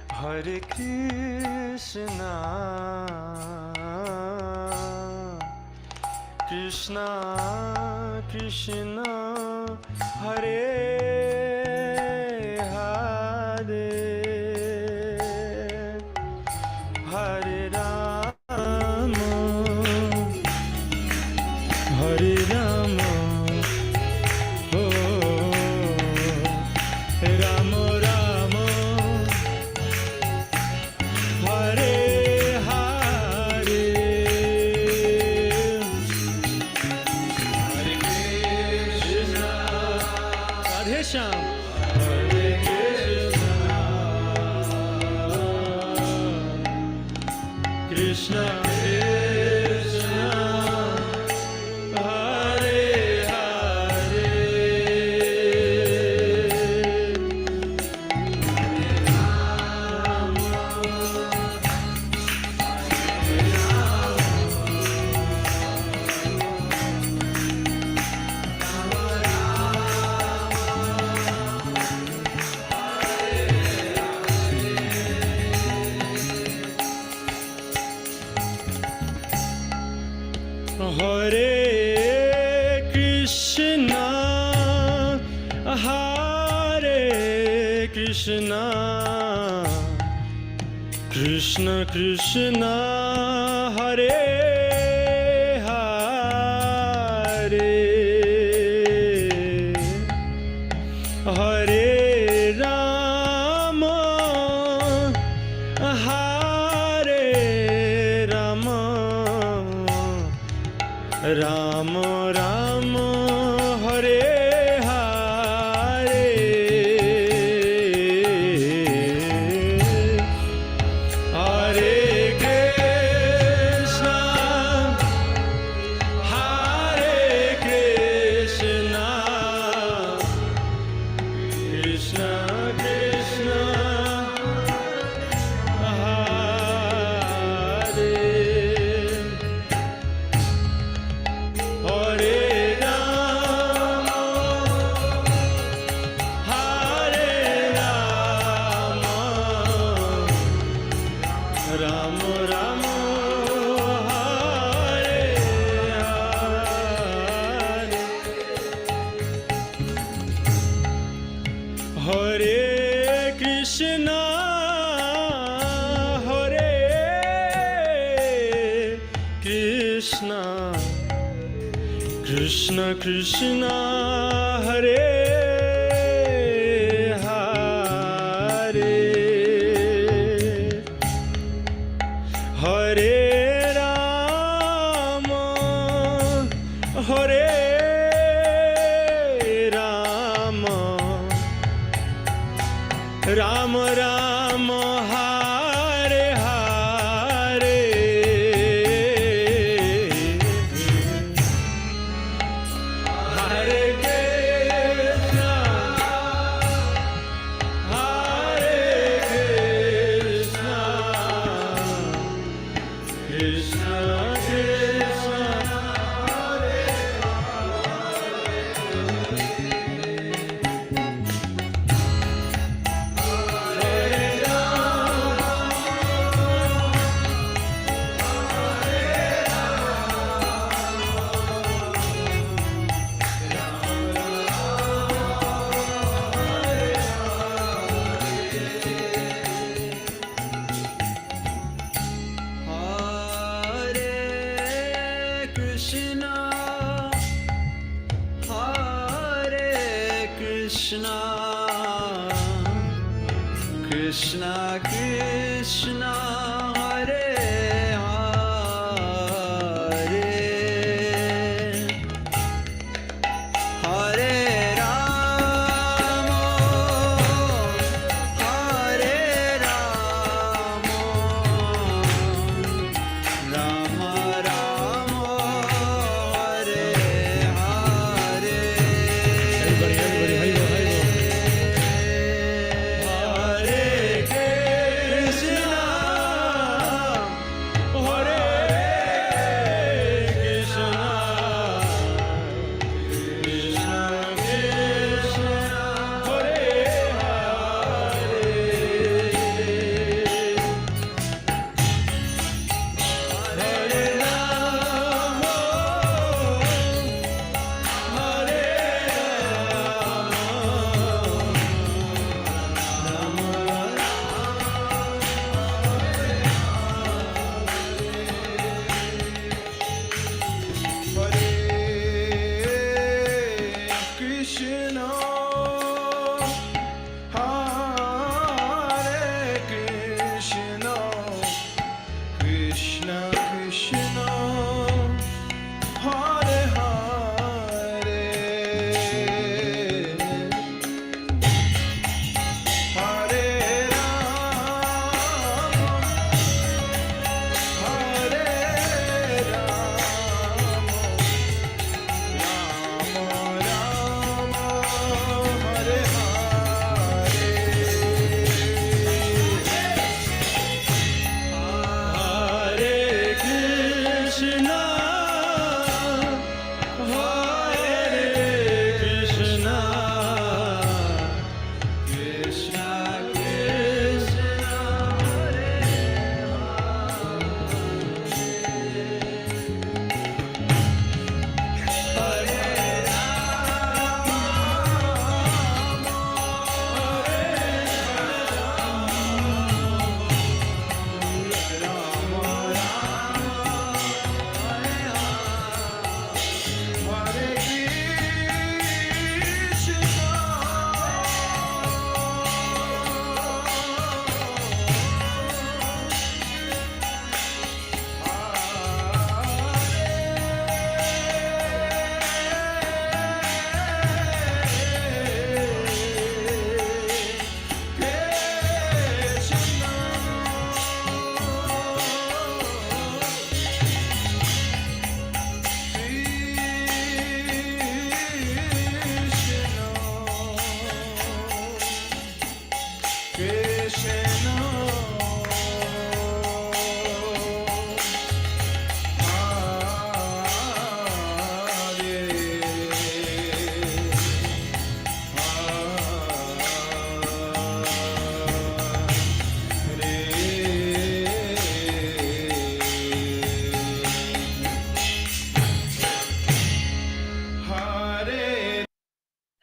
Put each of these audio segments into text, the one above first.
Hare Krishna, Krishna Krishna, Hare Hare, Hare Rama, Hare Rama, oh Rama Rama, Hare Hare, Hare Krishna, Radhe Shyam, Hare Krishna, Krishna Krishna, Hare Hare, Hare Krishna, Hare Krishna, Krishna Krishna, Hare Hare, Hare Rama, Hare Rama, Rama Rama, Hare Hare, Hare Krishna, Hare Krishna, Krishna Krishna, Hare, Hare Rama, Hare Rama, Rama Rama, Hare Hare, Hare Krishna, Hare Krishna, Krishna Krishna, Hare Hare, Hare Rama, Hare Rama, Rama Rama, Hare Hare, Hare Krishna, Hare Krishna, Krishna Krishna, Hare Krishna Krishna, Hare Hare, Hare Rama, Hare Rama, Rama Rama, Hare Hare. Everybody, Hare Krishna,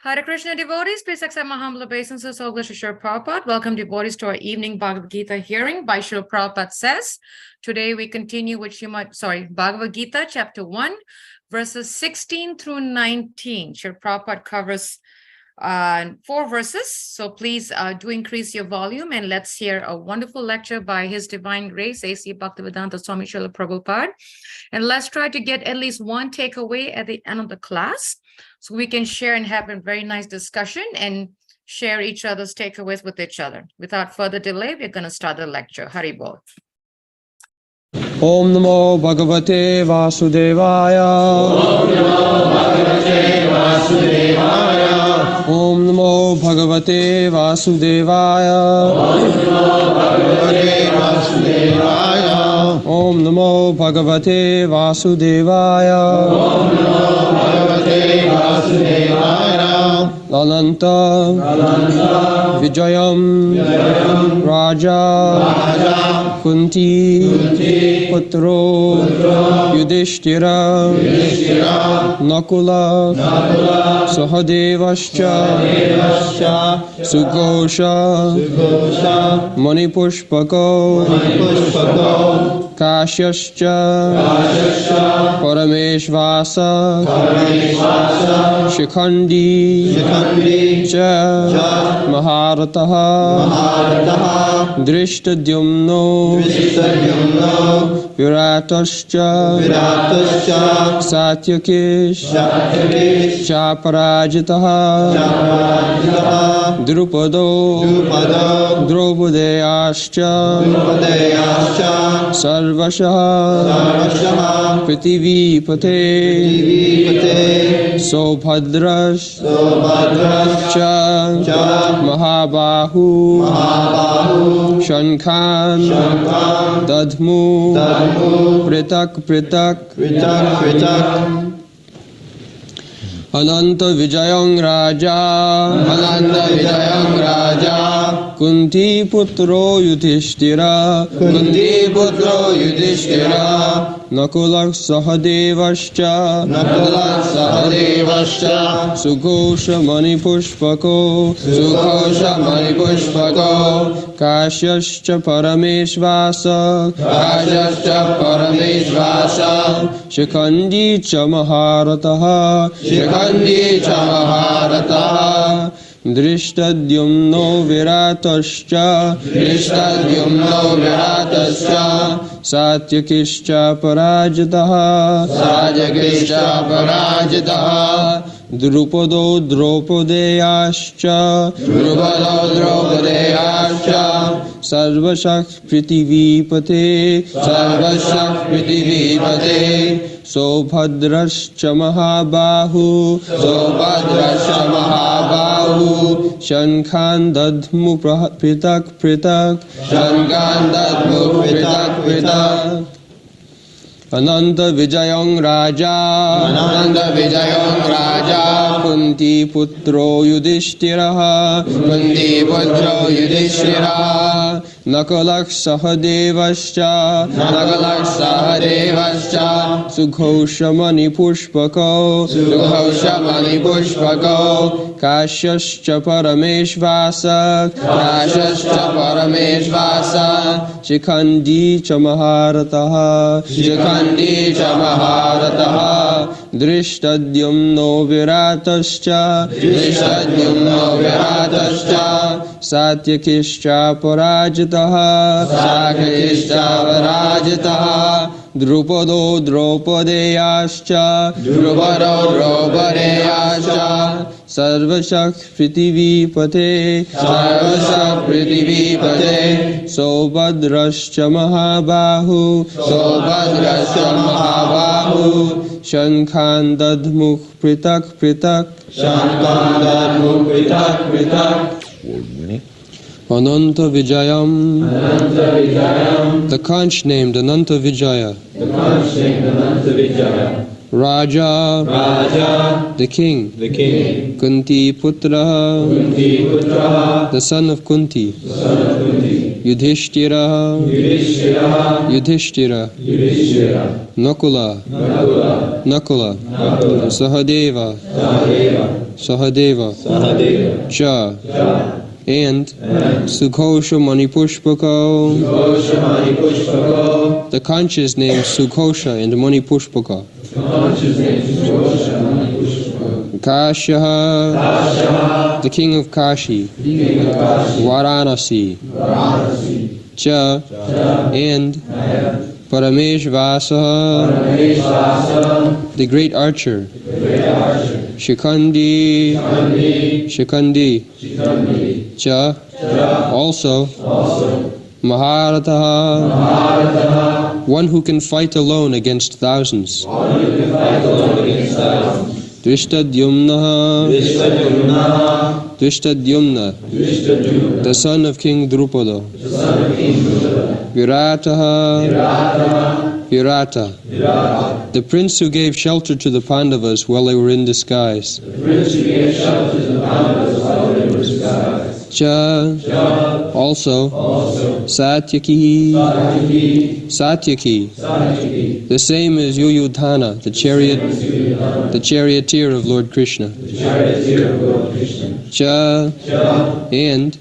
Hare Krishna devotees, please accept my humble obeisances. All glory to Srila Prabhupada. Welcome devotees to our evening Bhagavad Gita hearing by Srila Prabhupada says. Today we continue with Bhagavad Gita chapter 1, verses 16 through 19. Srila Prabhupada covers 4 verses. So please do increase your volume and let's hear a wonderful lecture by His Divine Grace, A.C. Bhaktivedanta Swami Srila Prabhupada. And let's try to get at least one takeaway at the end of the class, so we can share and have a very nice discussion and share each other's takeaways with each other. Without further delay, we're going to start the lecture. Hari Bol. Om Namo Bhagavate Vasudevaya. Om Namo Bhagavate Vasudevaya. Om Namo Bhagavate Vasudevaya. Lalanta Vijayam Raja Kunti Putro Yudhishthira Nakula Sahadevascha Sugosha Manipushpako Kashyascha Parameshvasa Shikhandi Cha Maharataha Drishtadyumno Viratascha Satyakish Chaparajitaha Drupado Draupadeyascha Sarvashaha Prithivipate Sobhadrash Cha Mahabahu Shankhan Dadmu Pritak Ananta Vijayang Raja Kunti Putro Yudhishthira Nakulak Sahadevascha Sughosha Manipushpako Kashyascha Parameshvasa Shikhandi Cha Maharataha Drishtadyumno Viratascha Satyakishcha Parajitaha Drupado Draupadeyascha Sarvashak Prithivipate Sobhadrascha Mahabahu Shankhan Dadmu Pritak Ananta Vijayang Raja Kunti Putro Yudhishthira Nakalak Sahadevascha Sughosha Manipushpako Kashyascha Parameshvasa Shikhandi Cha Maharataha Drishtadyumno Viratascha Satyakishcha Parajitaha Drupado Draupadeyascha Sarvashak Prithivipate Sobhadrascha Mahabahu Shankhan Dadmukh Pritak Ananta Vijayam, the conch named Ananta Vijaya, Raja, the king, Kunti Putra, the son of Kunti, Yudhishthira, Nakula, Sahadeva, Cha, and Sukhosha Manipushpaka, the conch is named Sukhosha and Manipushpaka. Kashyaha, the king of Kashi, Varanasi, Cha, and Parameshvasa, the great archer, Shikandi, Cha, also Maharataha, one who can fight alone against thousands. Drishtadyumna, the son of King Drupada. Virata, the prince who gave shelter to the Pandavas while they were in disguise. Cha, also Satyaki, the same as Yuyudhana, the charioteer of Lord Krishna. Cha, and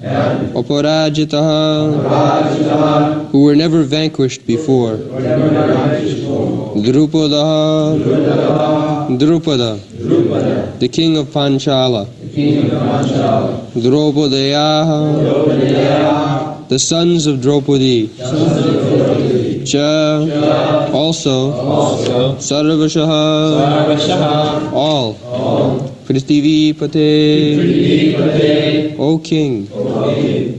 Aparajitaha, who were never vanquished before. Drupada, the king of Panchala. Draupadaya, the sons of Draupadi. Cha, also Sarvashaha, all. Prithivipate, O king.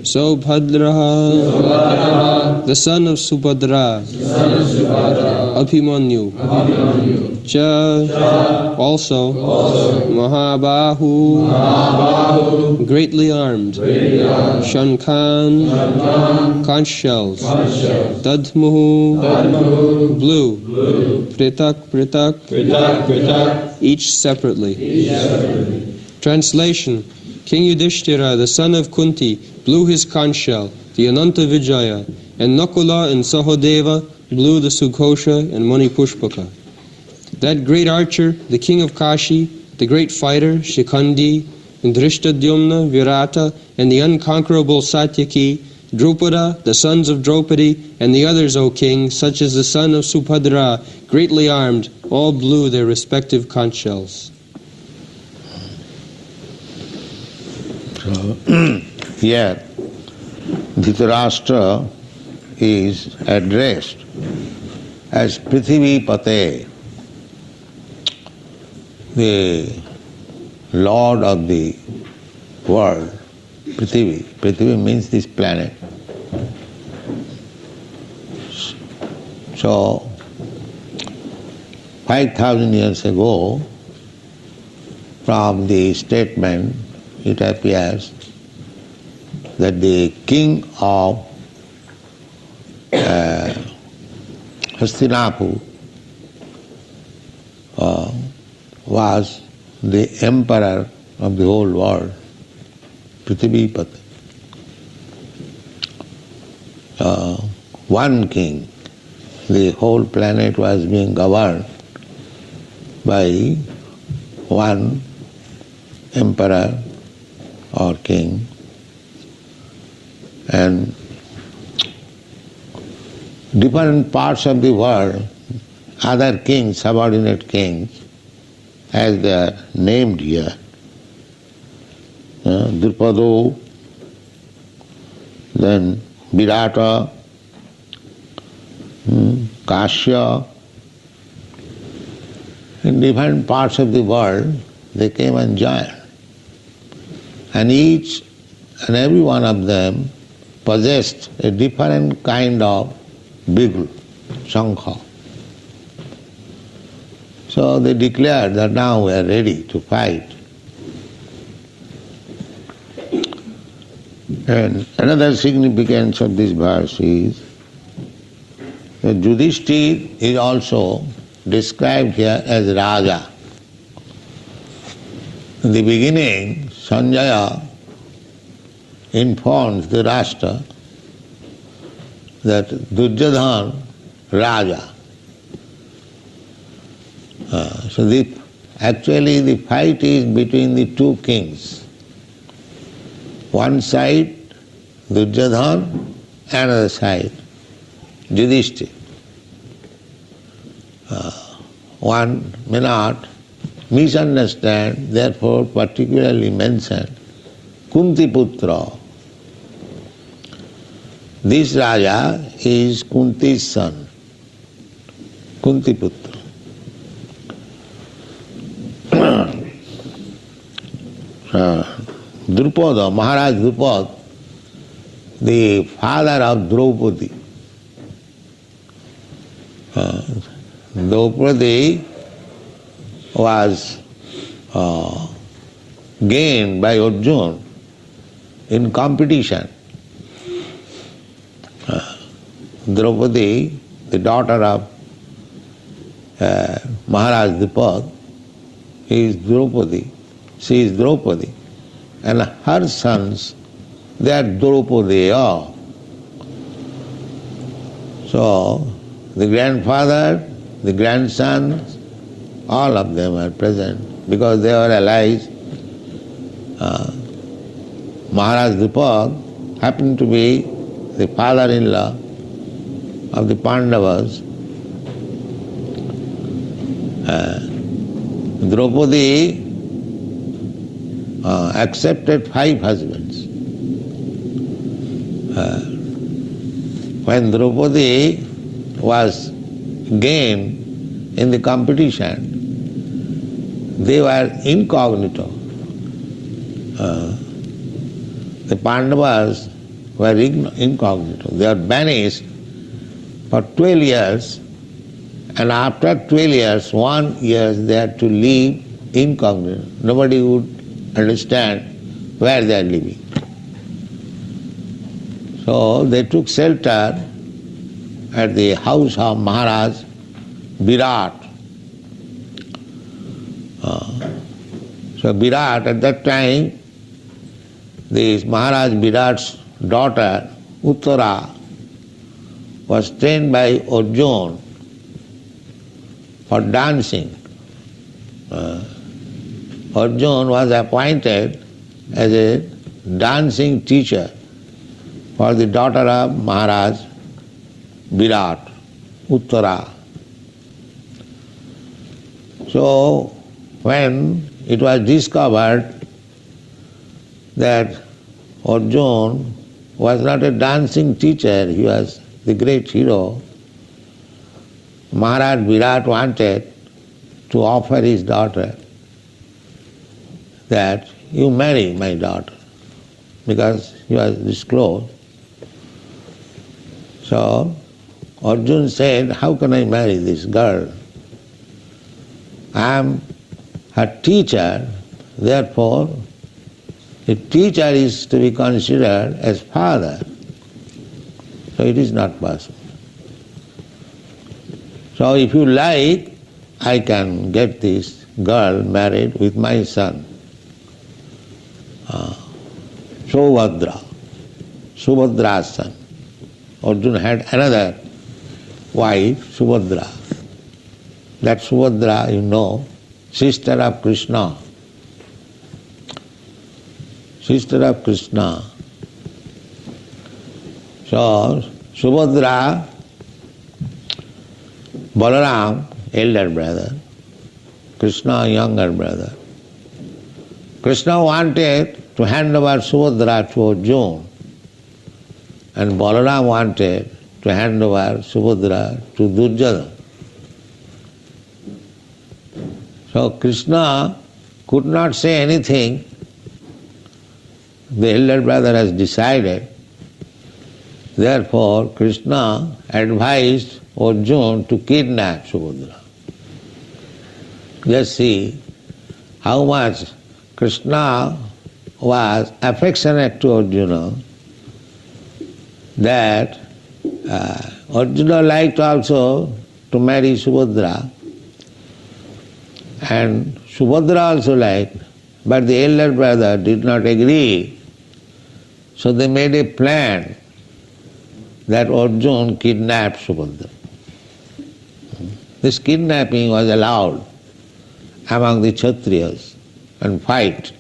Sobhadraha, the son of Subhadra. Abhimanyu. Cha, also Mahabahu, greatly armed. Shankhan, conch shells. Dadmuhu, blue. Pritak, each separately. Translation: King Yudhishthira, the son of Kunti, blew his conch shell, the Ananta Vijaya, and Nakula and Sahadeva blew the Sukhosha and Manipushpaka. That great archer, the king of Kashi, the great fighter, Shikandi, and Drishtadyumna, Virata, and the unconquerable Satyaki, Drupada, the sons of Draupadi, and the others, O king, such as the son of Subhadra, greatly armed, all blew their respective conch shells. So, here, Dhritarashtra is addressed as Prithivipate, the Lord of the world. Prithvi means this planet. So, 5,000 years ago, from the statement, it appears that the king of Hastinapur was the emperor of the whole world, Prithivipati. One king, the whole planet was being governed by one emperor or king, and different parts of the world, other kings, subordinate kings, as they are named here, Drupado, then Virata, Kashya, in different parts of the world they came and joined. And each and every one of them possessed a different kind of bigl, shankha. So they declared that now we are ready to fight. And another significance of this verse is that Yudhishthira is also described here as Raja. In the beginning, Sanjaya informs the Rashtra that Duryodhana Raja. Actually the fight is between the two kings. One side Duryodhana, another side Yudhishthira. One may not misunderstand, therefore particularly mention Kunti Putra. This Raja is Kunti's son, Kunti Putra. Drupada, Maharaj Drupada, the father of Draupadi. Draupadi was gained by Arjuna in competition. Draupadi, the daughter of Maharaj Drupada, is Draupadi. She is Draupadi. And her sons, they are Draupadaya. So, the grandfather, the grandsons, all of them are present because they were allies. Maharaj Drupada happened to be the father-in-law of the Pandavas. Draupadi accepted 5 husbands. When Draupadi was gained in the competition, they were incognito. The Pandavas were incognito. They were banished for 12 years, and after 12 years, 1 year they had to live incognito. Nobody would understand where they are living. So they took shelter at the house of Maharaj Virat. So Virat, at that time, this Maharaj Virat's daughter Uttara was trained by Arjuna for dancing. Arjuna was appointed as a dancing teacher for the daughter of Maharaj Virat, Uttara. So when it was discovered that Arjuna was not a dancing teacher, he was the great hero, Maharaj Virat wanted to offer his daughter that you marry my daughter, because he was disclosed. So Arjuna said, how can I marry this girl? I am her teacher, therefore a teacher is to be considered as father. So it is not possible. So if you like, I can get this girl married with my son. Subhadra's son. Arjuna had another wife, Subhadra. That Subhadra, you know, sister of Krishna. Sister of Krishna. So, Subhadra, Balaram, elder brother, Krishna, younger brother. Krishna wanted to hand over Subhadra to Arjuna, and Balaram wanted to hand over Subhadra to Duryodhana. So Krishna could not say anything. The elder brother has decided. Therefore, Krishna advised Arjuna to kidnap Subhadra. Just see how much Krishna was affectionate to Arjuna. that Arjuna liked also to marry Subhadra, and Subhadra also liked, but the elder brother did not agree. So they made a plan that Arjuna kidnapped Subhadra. This kidnapping was allowed among the Kshatriyas and fight.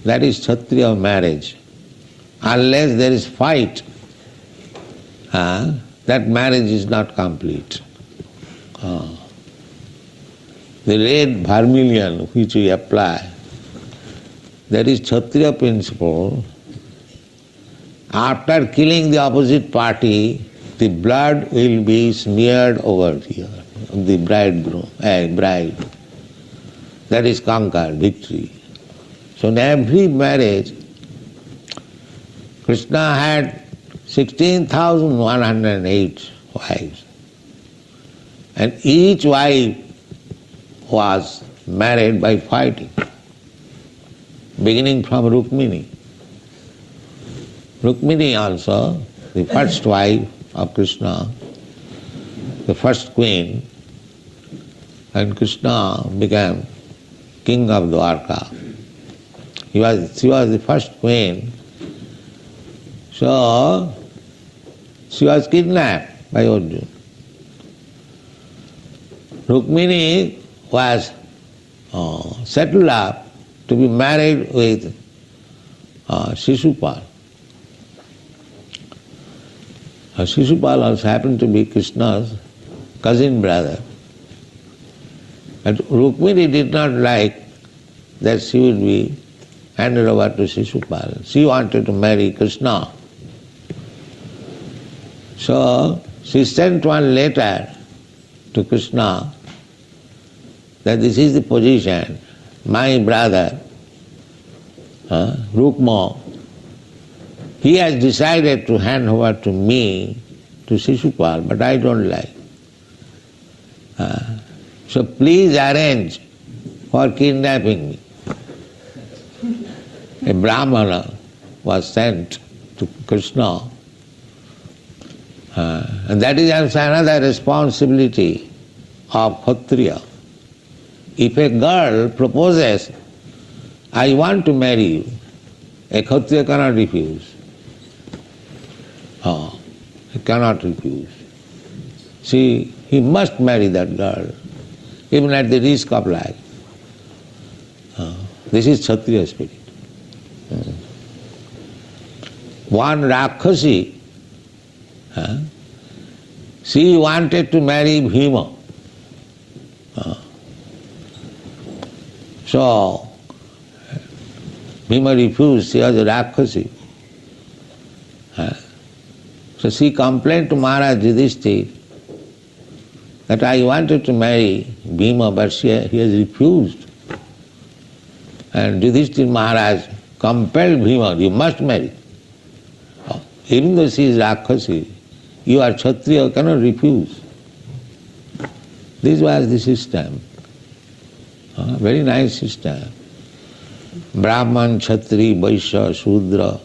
That is Kshatriya marriage. Unless there is fight, that marriage is not complete. The red vermilion which we apply, that is Kshatriya principle. After killing the opposite party, the blood will be smeared over here of the bride. That is conquered, victory. So in every marriage, Krishna had 16,108 wives. And each wife was married by fighting, beginning from Rukmini. Rukmini also, the first wife of Krishna, the first queen, and Krishna became king of Dwarka. She was the first queen. So she was kidnapped by Arjuna. Rukmini was settled up to be married with Shishupal. Shishupal also happened to be Krishna's cousin brother. But Rukmini did not like that she would be handed over to Shishupal. She wanted to marry Krishna. So she sent one letter to Krishna that this is the position. My brother, Rukma, he has decided to hand over to me, to Shishupal, but I don't like. So please arrange for kidnapping me. A Brahmana was sent to Krishna. And that is also another responsibility of Kshatriya. If a girl proposes, I want to marry you, a Kshatriya cannot refuse. He cannot refuse. He must marry that girl, even at the risk of life. This is Kshatriya spirit. One Rakshasi, she wanted to marry Bhima. So Bhima refused, she was a Rakshasi. So she complained to Maharaj Yudhishthira that I wanted to marry Bhima, but he has refused. And Yudhishthira Maharaj compelled Bhima, you must marry. Even though she is Rakshasi, you are Kshatriya, you cannot refuse. This was the system. Very nice system. Brahman, Kshatri, Vaishya, Shudra.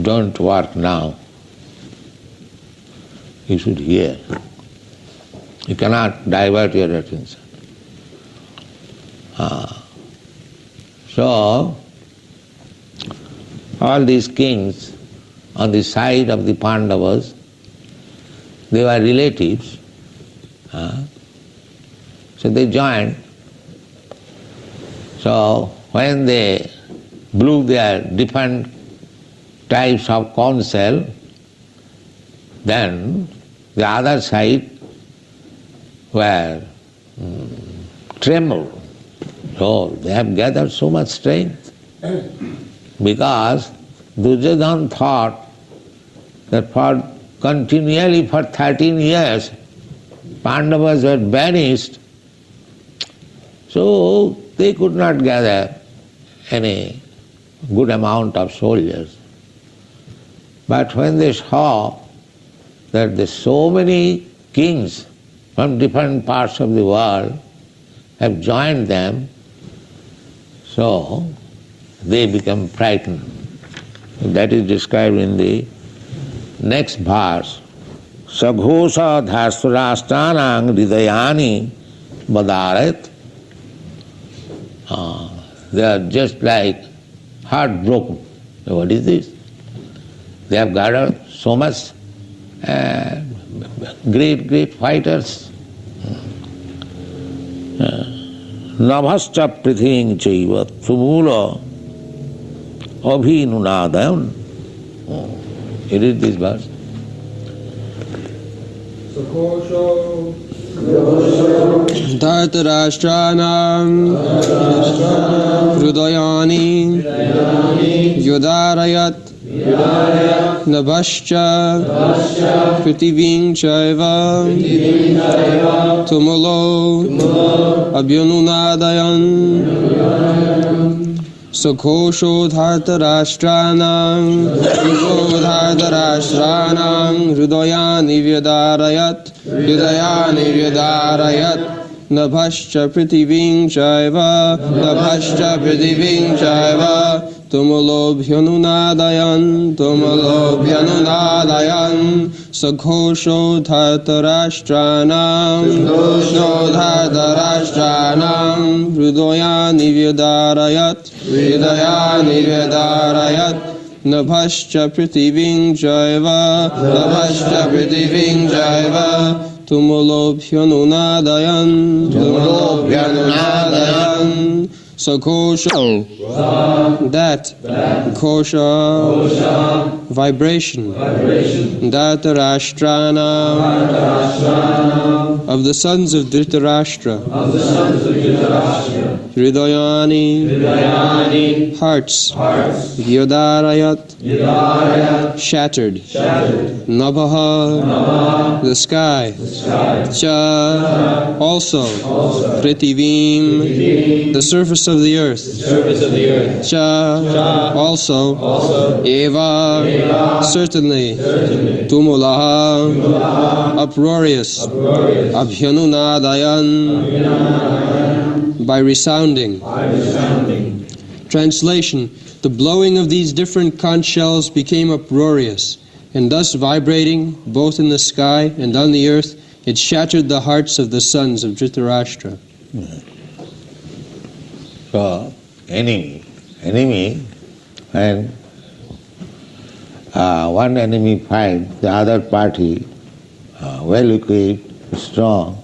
Don't work now. You should hear. You cannot divert your attention. So, all these kings on the side of the Pandavas, they were relatives. So they joined. So when they blew their different types of counsel, then the other side were trembled. So they have gathered so much strength because Duryodhana thought that continually for 13 years Pandavas were banished, so they could not gather any good amount of soldiers. But when they saw that there so many kings from different parts of the world have joined them, so they become frightened. That is described in the next verse. Saghosha dhasturashtanang hridayani badaret. They are just like heartbroken. What is this? They have gathered so much great fighters. Navascha prithing chaiva tumula abhinunadam. You read this verse. Dhartarashtanam Hrudayani Yodarayat Nabhascha Prithiving Chaiva Tumulo Abhyununadayan Sokosho Dhartarashtanam Hridayani Vyadarayat Nabhascha Prithiving Chaiva Tumulobhyanunadayan Saghosho Dhartarashtanam Hridayani Vyadarayat Nabhascha Prithiving Chaiva Tumulobhyanunadayan Sakosha, that kosha, vibration, Dhartarashtrana, of the sons of Dhritarashtra, Hridayani, hearts, Yodarayat, shattered, Nabha, the sky, Cha, also, Prithivim, the surface of the earth, Cha, also, Eva, certainly, Tumulaha, uproarious, Abhyanunadayan, by resounding. Translation: the blowing of these different conch shells became uproarious, and thus vibrating both in the sky and on the earth, it shattered the hearts of the sons of Dhritarashtra. So, enemy, when one enemy fights the other party, well equipped, strong,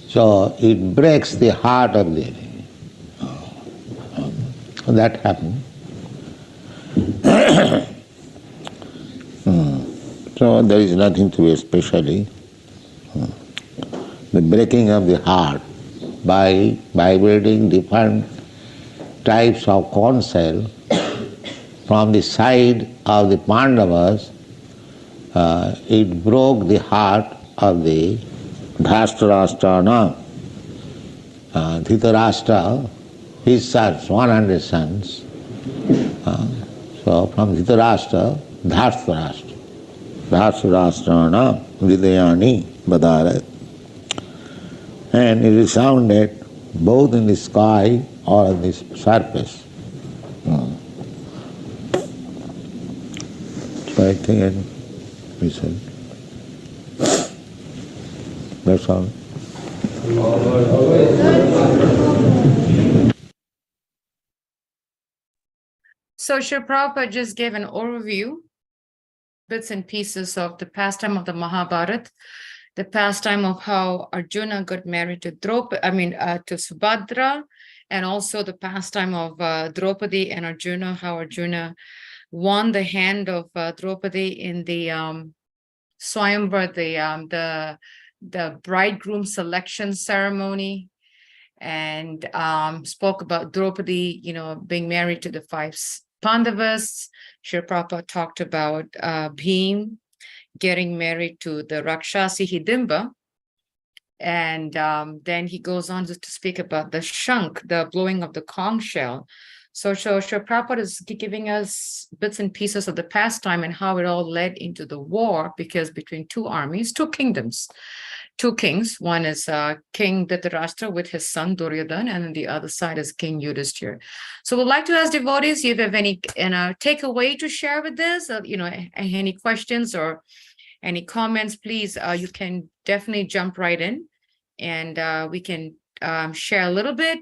so it breaks the heart of the enemy. That happened. So there is nothing to be especially. The breaking of the heart by vibrating different types of conch shell from the side of the Pandavas, it broke the heart of the Dhritarashtra. Dhritarashtra, his sons, 100 sons. So from Dhritarashtra, Dhritarashtra Hridayani Badarat. And it resounded both in the sky or on the surface. So I think we said. That's all. So Srila Prabhupada just gave an overview, bits and pieces of the pastime of the Mahabharata, the pastime of how Arjuna got married to to Subhadra, and also the pastime of Draupadi and Arjuna, how Arjuna won the hand of Draupadi in the Swayamvar, the bridegroom selection ceremony, and spoke about Draupadi, being married to the 5 Pandavas. Srila Prabhupada talked about Bhim getting married to the Rakshasi Hidimba. And then he goes on to speak about the shank, the blowing of the conch shell. So Srila Prabhupada is giving us bits and pieces of the pastime and how it all led into the war, because between two armies, two kingdoms, two kings. One is King Dhritarashtra with his son Duryodhana, and then the other side is King Yudhishthira. So we'd like to ask devotees if you have any takeaway to share with this, any questions or any comments, please. You can definitely jump right in, and we can share a little bit.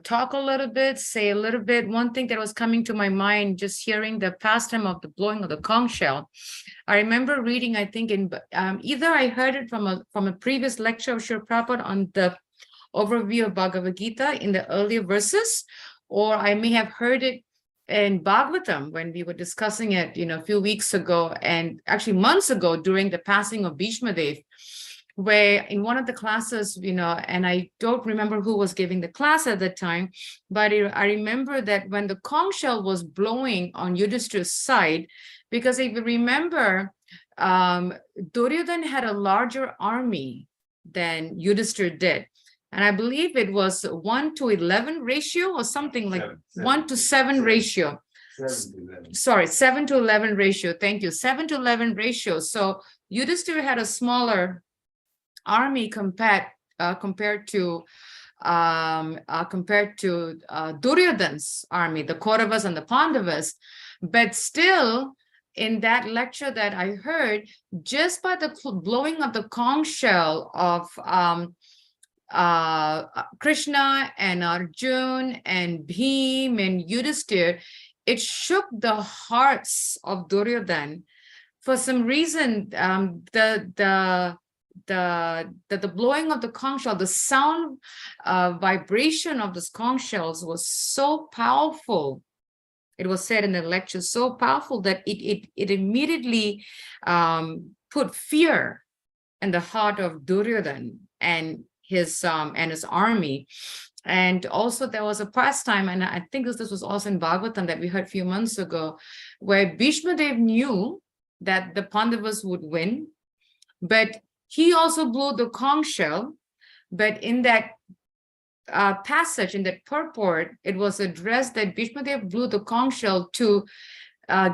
Talk a little bit, say a little bit. One thing that was coming to my mind, just hearing the pastime of the blowing of the conch shell. I remember reading, I think in either I heard it from a previous lecture of Srila Prabhupada on the overview of Bhagavad Gita in the earlier verses, or I may have heard it in Bhagavatam when we were discussing it, a few weeks ago, and actually months ago during the passing of Bhishma Dev, where in one of the classes, and I don't remember who was giving the class at the time, but I remember that when the conch shell was blowing on Yudhishthira's side, because if you remember, Duryodhana had a larger army than Yudhishthira did. And I believe it was 1:11 ratio or something like 1:7 ratio. 7:11 ratio. Thank you. 7:11 ratio. So Yudhishthira had a smaller army compared to Duryodhana's army, the Kauravas and the Pandavas. But still, in that lecture that I heard, just by the blowing of the conch shell of Krishna and Arjun and Bhim and Yudhishthira, it shook the hearts of Duryodhana. For some reason, the blowing of the conch shell, the sound vibration of this conch shells was so powerful. It was said in the lecture, so powerful that it immediately put fear in the heart of Duryodhana and his army. And also there was a pastime, and I think this was also in Bhagavatam that we heard a few months ago, where Bhishma Dev knew that the Pandavas would win, but he also blew the conch shell. But in that passage, in that purport, it was addressed that Bhishma Dev blew the conch shell to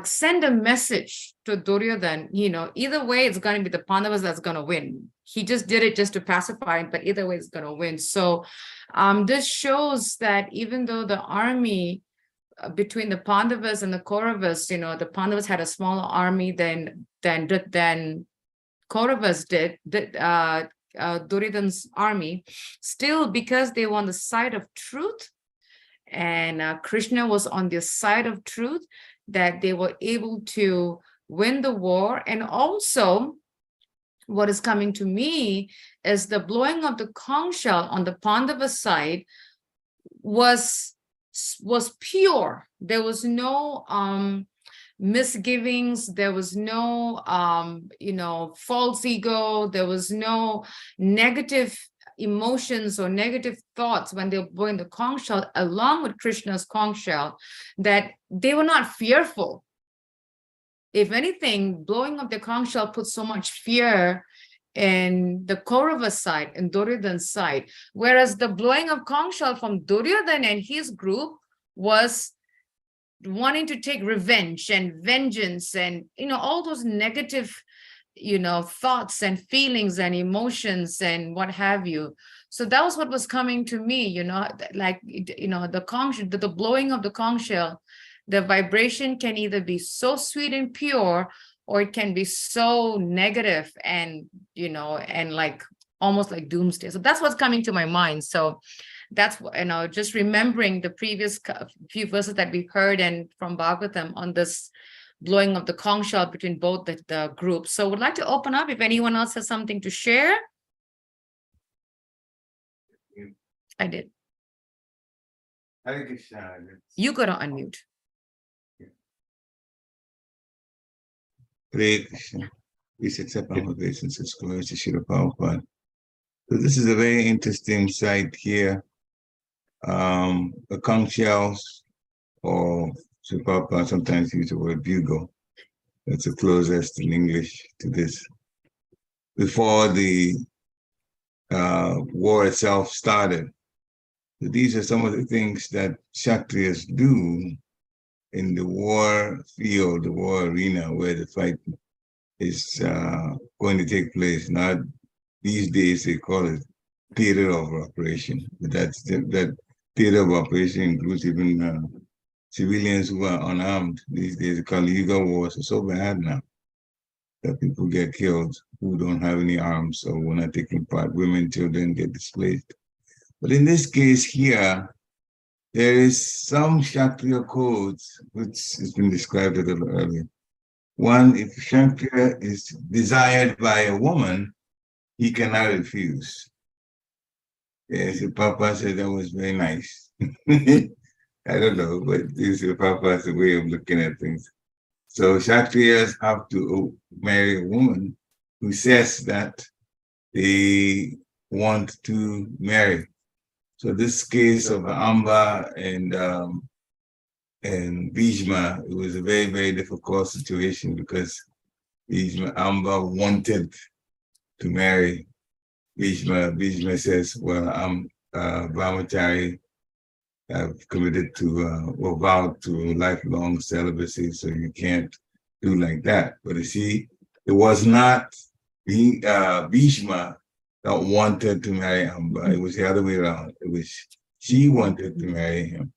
send a message to Duryodhana, either way, it's going to be the Pandavas that's going to win. He just did it just to pacify him, but either way, it's going to win. So this shows that even though the army between the Pandavas and the Kauravas, the Pandavas had a smaller army than Kauravas did, Duryodhana's army, still because they were on the side of truth, and Krishna was on the side of truth, that they were able to win the war. And also, what is coming to me is the blowing of the conch shell on the Pandava side was pure. There was no misgivings, there was no false ego, there was no negative emotions or negative thoughts when they were blowing the conch shell along with Krishna's conch shell, that they were not fearful. If anything, blowing of the conch shell put so much fear in the Kaurava side and Duryodhana's side, whereas the blowing of conch shell from Duryodhana and his group was wanting to take revenge and vengeance and all those negative thoughts and feelings and emotions and what have you. So that was what was coming to me, the blowing of the conch shell, the vibration can either be so sweet and pure, or it can be so negative and like almost like doomsday. So that's what's coming to my mind. So that's just remembering the previous few verses that we heard and from Bhagavatam on this blowing of the conch shell between both the groups. So would like to open up if anyone else has something to share. I did. You got to unmute. Hare Krishna. Please accept our obeisances. Glory to Srila Prabhupada. So this is a very interesting sight here. The conch shells, or Srila Prabhupada sometimes use the word bugle. That's the closest in English to this. Before the war itself started, So these are some of the things that Kshatriyas do in the war field, the war arena, where the fight is going to take place. Now, these days they call it theater of operation, but that theater of operation includes even civilians who are unarmed. These days, the Kali Yuga wars are so bad now that people get killed who don't have any arms or who are not taking part. Women, children get displaced. But in this case here, there is some Kshatriya codes, which has been described a little earlier. One, if Kshatriya is desired by a woman, he cannot refuse. Yes, the Papa said that was very nice. I don't know, but this is Papa's way of looking at things. So Kshatriyas have to marry a woman who says that they want to marry. So this case of Amba and Bhishma, it was a very, very difficult situation because Amba wanted to marry Bhishma. Bhishma says, well, I'm Brahmachari. I've committed to or vowed to lifelong celibacy, so you can't do like that. But you see, it was not Bhishma that wanted to marry Amba. It was the other way around. It was she wanted to marry him.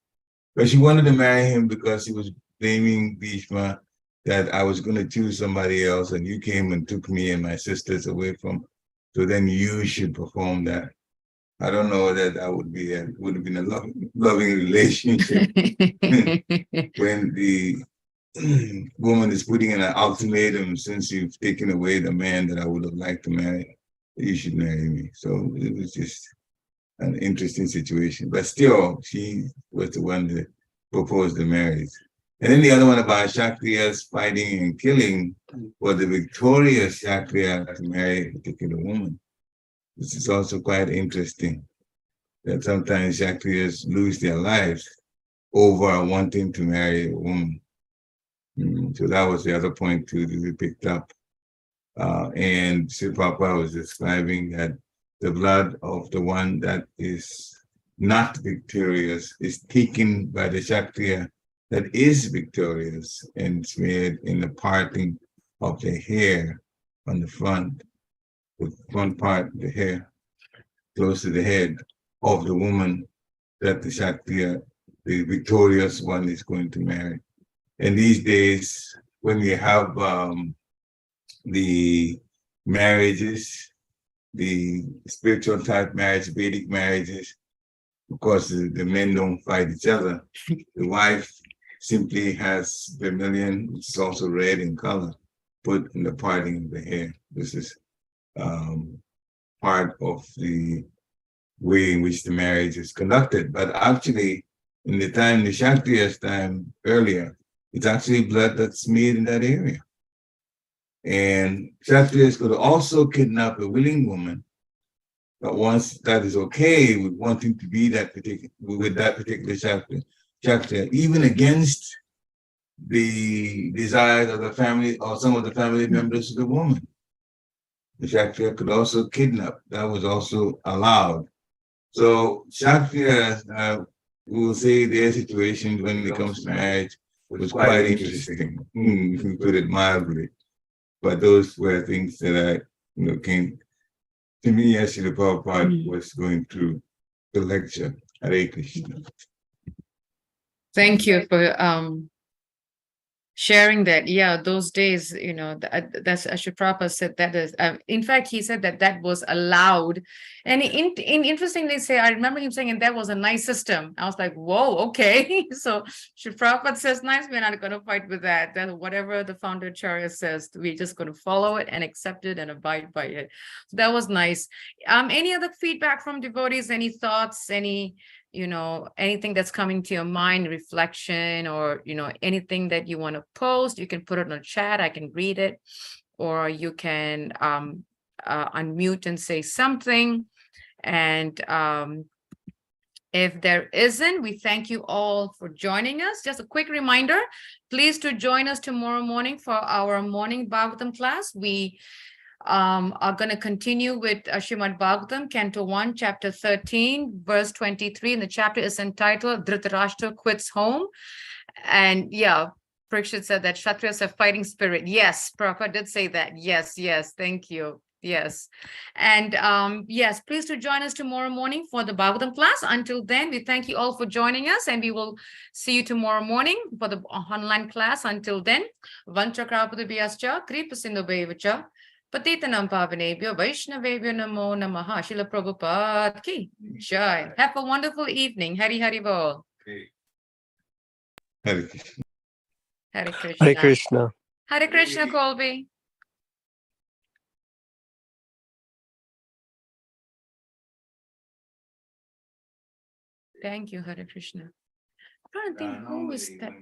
But she wanted to marry him because he was blaming Bhishma that I was going to choose somebody else and you came and took me and my sisters away from, so then you should perform that. I don't know that that would have been a loving relationship when the woman is putting in an ultimatum, since you've taken away the man that I would have liked to marry, you should marry me. So it was just an interesting situation. But still, she was the one that proposed the marriage. And then the other one about Kshatriyas fighting and killing for the victorious Kshatriya to marry a particular woman. This is also quite interesting, that sometimes Kshatriyas lose their lives over wanting to marry a woman. So that was the other point too that we picked up. And Sri Prabhupada was describing that the blood of the one that is not victorious is taken by the Kshatriya that is victorious and smeared in the parting of the hair on the front part, the hair close to the head of the woman that the Kshatriya, the victorious one, is going to marry. And these days, when we have the marriages, the spiritual type marriage, Vedic marriages, of course, the men don't fight each other. The wife simply has vermilion, which is also red in color, put in the parting of the hair. This is part of the way in which the marriage is conducted. But actually, in the Kshatriya's time earlier, it's actually blood that's smeared in that area. And Kshatriyas could also kidnap a willing woman, but once that is okay with wanting to be that particular Kshatriya, even against the desires of the family or some of the family members of the woman, the Kshatriya could also kidnap. That was also allowed. So Kshatriyas, we will say their situation when it comes to marriage was quite interesting, to put it mildly. But those were things that came to me as Srila Prabhupada was going through the lecture. Hare Krishna. Thank you for sharing that. Yeah, those days, that's Ashur Prabhupada said that is, in fact, he said that was allowed. And interestingly say, I remember him saying, and that was a nice system. I was like, whoa, okay. So Ashur Prabhupada says, nice, we're not going to fight with that. That whatever the founder Acharya says, we're just going to follow it and accept it and abide by it. So that was nice. Any other feedback from devotees? Any thoughts? Anything that's coming to your mind, reflection, or anything that you want to post, you can put it in the chat. I can read it, or you can unmute and say something. And if there isn't, we thank you all for joining us. Just a quick reminder, please to join us tomorrow morning for our morning Bhagavatam class. We are going to continue with Srimad Bhagavatam, Canto 1, Chapter 13, verse 23. And the chapter is entitled Dhritarashtra Quits Home. And yeah, Parikshit said that Kshatriyas have fighting spirit. Yes, Prabhupada did say that. Yes, yes, thank you. Yes. And yes, please to join us tomorrow morning for the Bhagavatam class. Until then, we thank you all for joining us, and we will see you tomorrow morning for the online class. Until then, Vanchakrapadabhyascha, Kripasindobhavacha, Patitanam Pavanebhyo, Vaishnavebhyo Namo Namaha, Srila Prabhupada ki Jai. Have a wonderful evening. Hari Hari Bol. Hare Krishna. Hare Krishna. Hare Krishna. Hare Krishna, Colby. Thank you, Hare Krishna. I'm trying to think, who is that?